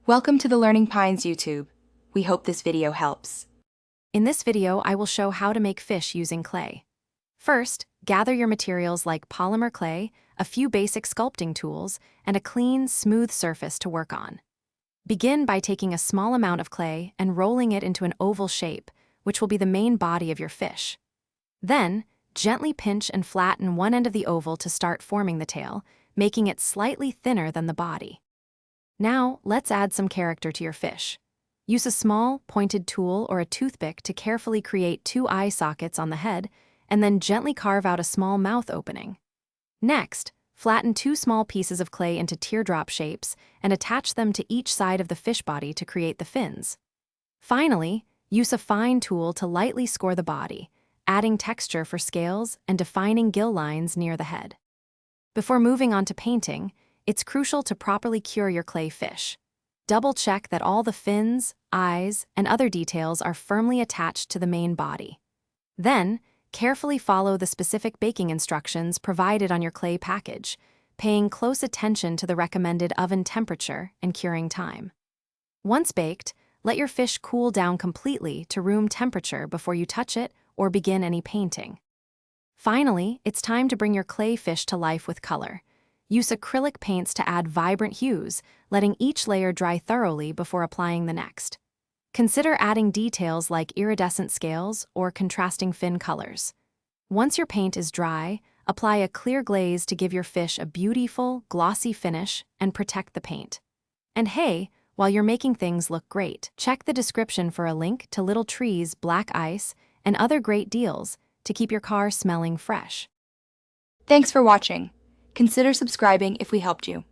Welcome to the Learning Pines YouTube. We hope this video helps. In this video, I will show how to make fish using clay. First, gather your materials like polymer clay, a few basic sculpting tools, and a clean, smooth surface to work on. Begin by taking a small amount of clay and rolling it into an oval shape, which will be the main body of your fish. Then, gently pinch and flatten one end of the oval to start forming the tail, making it slightly thinner than the body. Now, let's add some character to your fish. Use a small, pointed tool or a toothpick to carefully create 2 eye sockets on the head, and then gently carve out a small mouth opening. Next, flatten 2 small pieces of clay into teardrop shapes and attach them to each side of the fish body to create the fins. Finally, use a fine tool to lightly score the body, adding texture for scales and defining gill lines near the head. Before moving on to painting, it's crucial to properly cure your clay fish. Double-check that all the fins, eyes, and other details are firmly attached to the main body. Then, carefully follow the specific baking instructions provided on your clay package, paying close attention to the recommended oven temperature and curing time. Once baked, let your fish cool down completely to room temperature before you touch it or begin any painting. Finally, it's time to bring your clay fish to life with color. Use acrylic paints to add vibrant hues, letting each layer dry thoroughly before applying the next. Consider adding details like iridescent scales or contrasting fin colors. Once your paint is dry, apply a clear glaze to give your fish a beautiful, glossy finish and protect the paint. And hey, while you're making things look great, check the description for a link to Little Tree's black ice and other great deals to keep your car smelling fresh. Thanks for watching. Consider subscribing if we helped you.